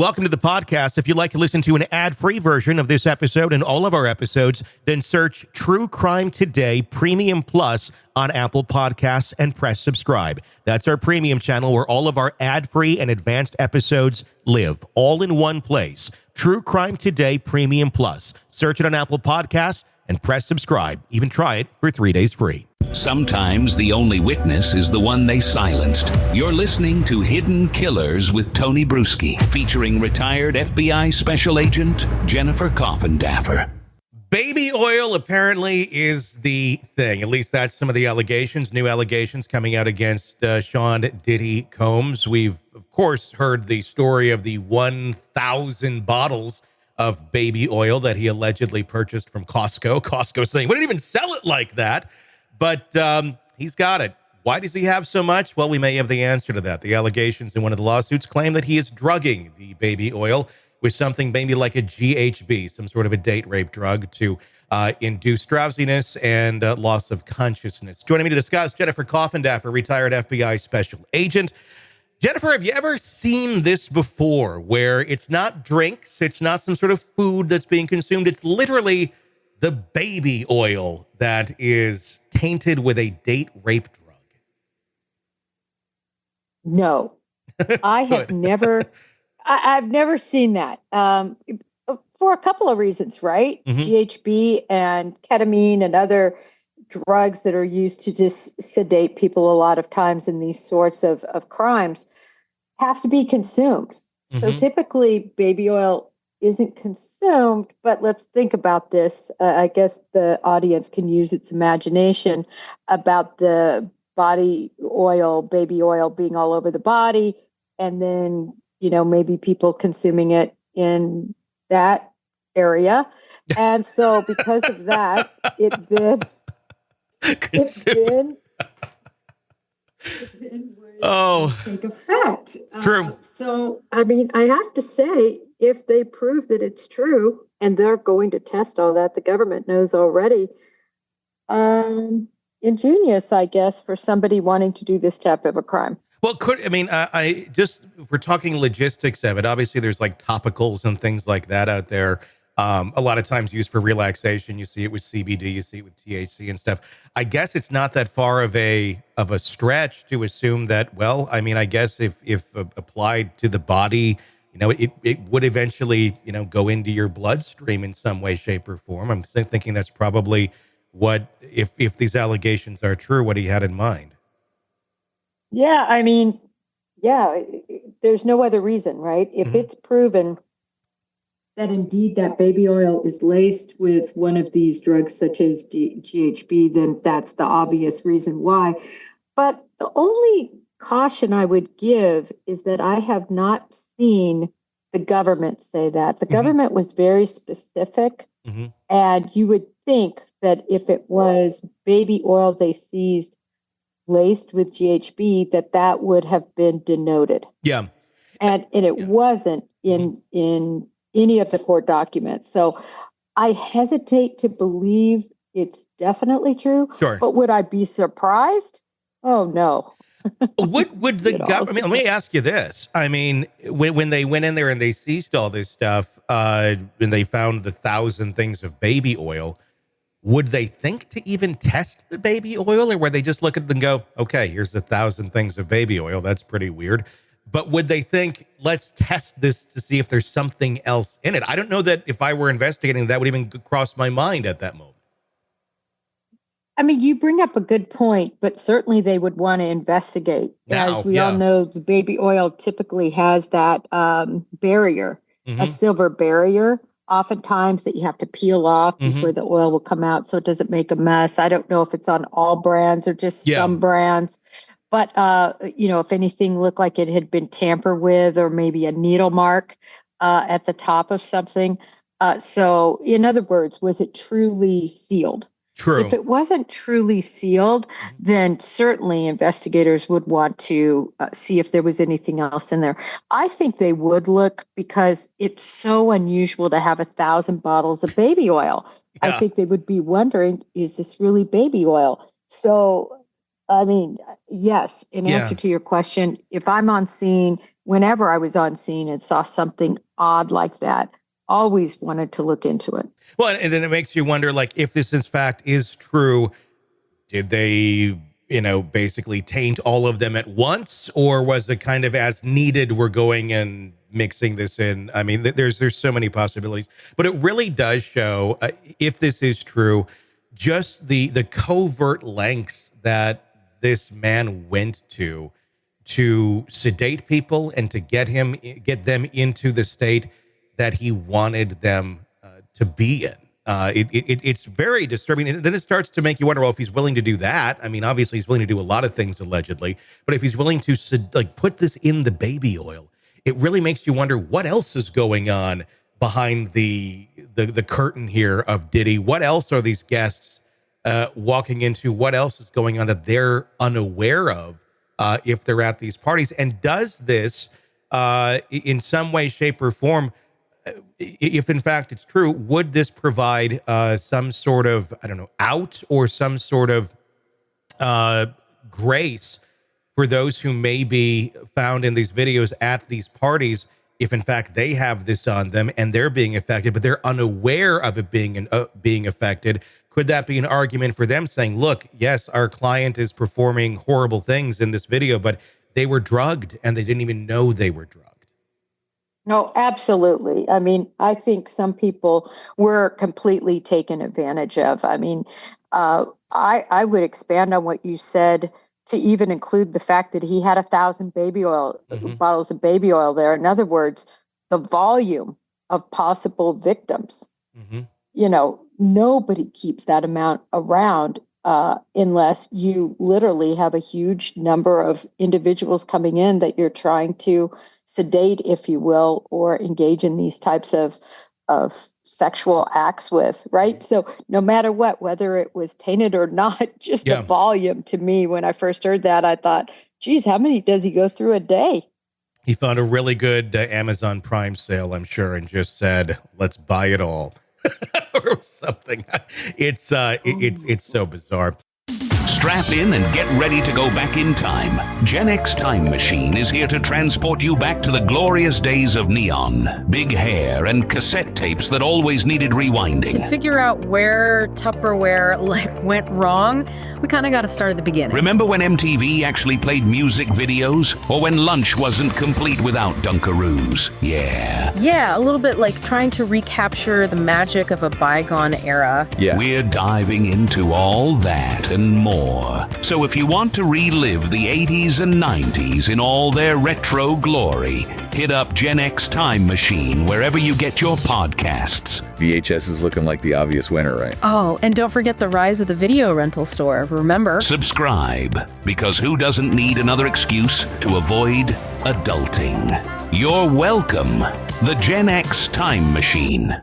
Welcome to the podcast. If you'd like to listen to an ad-free version of this episode and all of our episodes, then search True Crime Today Premium Plus on Apple Podcasts and press subscribe. That's our premium channel where all of our ad-free and advanced episodes live, all in one place. True Crime Today Premium Plus. Search it on Apple Podcasts and press subscribe. Even try it for 3 days free. Sometimes the only witness is the one they silenced. You're listening to Hidden Killers with Tony Bruschi, featuring retired FBI Special Agent Jennifer Coffindaffer. Baby oil apparently is the thing. At least that's some of the allegations, new allegations coming out against Sean Diddy Combs. We've, of course, heard the story of the 1,000 bottles of baby oil that he allegedly purchased from Costco. Costco saying, we didn't even sell it like that. But he's got it. Why does he have so much? Well, we may have the answer to that. The allegations in one of the lawsuits claim that he is drugging the baby oil with something maybe like a GHB, some sort of a date rape drug to induce drowsiness and loss of consciousness. Joining me to discuss, Jennifer Coffindaffer, retired FBI Special Agent. Jennifer, have you ever seen this before, where it's not drinks, it's not some sort of food that's being consumed, it's literally the baby oil that is tainted with a date rape drug? No, I have never, I've never seen that for a couple of reasons, right? Mm-hmm. GHB and ketamine and other drugs that are used to just sedate people a lot of times in these sorts of crimes have to be consumed. Mm-hmm. So typically baby oil isn't consumed, but let's think about this. I guess the audience can use its imagination about the body oil, baby oil being all over the body, and then, maybe people consuming it in that area. And so because of that, it then would take effect. It's true. So, I have to say, if they prove that it's true, and they're going to test all that, the government knows already, ingenious, I guess, for somebody wanting to do this type of a crime. Well, if we're talking logistics of it, obviously there's like topicals and things like that out there. A lot of times used for relaxation. You see it with CBD, you see it with THC and stuff. I guess it's not that far of a stretch to assume that, well, I guess if applied to the body, it would eventually, go into your bloodstream in some way, shape, or form. I'm thinking that's probably what, if these allegations are true, what he had in mind. Yeah, there's no other reason, right? If mm-hmm. it's proven that indeed that baby oil is laced with one of these drugs, such as GHB, then that's the obvious reason why. But the only caution I would give is that I have not seen the government say that. The mm-hmm. government was very specific, mm-hmm. and you would think that if it was baby oil they seized laced with GHB, that would have been denoted. Yeah. And it wasn't in any of the court documents. So I hesitate to believe it's definitely true. Sure. But would I be surprised? Oh, no. Would the government, let me ask you this. When they went in there and they seized all this stuff, and they found the 1,000 things of baby oil, would they think to even test the baby oil, or would they just look at it and go, okay, here's 1,000 things of baby oil. That's pretty weird. But would they think, let's test this to see if there's something else in it? I don't know that if I were investigating, that would even cross my mind at that moment. You bring up a good point, but certainly they would want to investigate. As we all know, the baby oil typically has that barrier, mm-hmm. a silver barrier, oftentimes that you have to peel off mm-hmm. before the oil will come out so it doesn't make a mess. I don't know if it's on all brands or just some brands. But, if anything looked like it had been tampered with, or maybe a needle mark at the top of something. So in other words, was it truly sealed? True. If it wasn't truly sealed, then certainly investigators would want to see if there was anything else in there. I think they would look, because it's so unusual to have 1,000 bottles of baby oil. Yeah. I think they would be wondering, is this really baby oil? So, yes, in answer to your question, if I'm on scene whenever I was on scene and saw something odd like that, always wanted to look into it. Well, and then it makes you wonder, like, if this in fact is true, did they, basically taint all of them at once, or was it kind of as needed? We're going and mixing this in. I mean, there's so many possibilities, but it really does show, if this is true, just the covert lengths that this man went to sedate people and to get them into the state that he wanted them to be in. It's very disturbing. And then it starts to make you wonder, well, if he's willing to do that, I mean, obviously he's willing to do a lot of things allegedly, but if he's willing to put this in the baby oil, it really makes you wonder what else is going on behind the curtain here of Diddy. What else are these guests walking into? What else is going on that they're unaware of if they're at these parties? And does this in some way, shape, or form, if in fact it's true, would this provide some sort of, out, or some sort of grace for those who may be found in these videos at these parties, if in fact they have this on them and they're being affected, but they're unaware of it being affected? Could that be an argument for them saying, look, yes, our client is performing horrible things in this video, but they were drugged and they didn't even know they were drugged? No, absolutely. I mean, I think some people were completely taken advantage of. I mean, I would expand on what you said to even include the fact that he had 1,000 baby oil bottles of baby oil there. In other words, the volume of possible victims. Nobody keeps that amount around unless you literally have a huge number of individuals coming in that you're trying to sedate, if you will, or engage in these types of sexual acts with, right? So no matter what, whether it was tainted or not, just the volume to me, when I first heard that, I thought, geez, how many does he go through a day? He found a really good Amazon Prime sale, I'm sure, and just said, let's buy it all. Or something. It's so bizarre. Strap in and get ready to go back in time. Gen X Time Machine is here to transport you back to the glorious days of neon, big hair, and cassette tapes that always needed rewinding. To figure out where Tupperware went wrong, we kind of got to start at the beginning. Remember when MTV actually played music videos? Or when lunch wasn't complete without Dunkaroos? Yeah, a little bit like trying to recapture the magic of a bygone era. Yeah. We're diving into all that and more. So if you want to relive the 80s and 90s in all their retro glory, hit up Gen X Time Machine wherever you get your podcasts. VHS is looking like the obvious winner, right? Oh, and don't forget the rise of the video rental store, remember? Subscribe, because who doesn't need another excuse to avoid adulting? You're welcome. The Gen X Time Machine.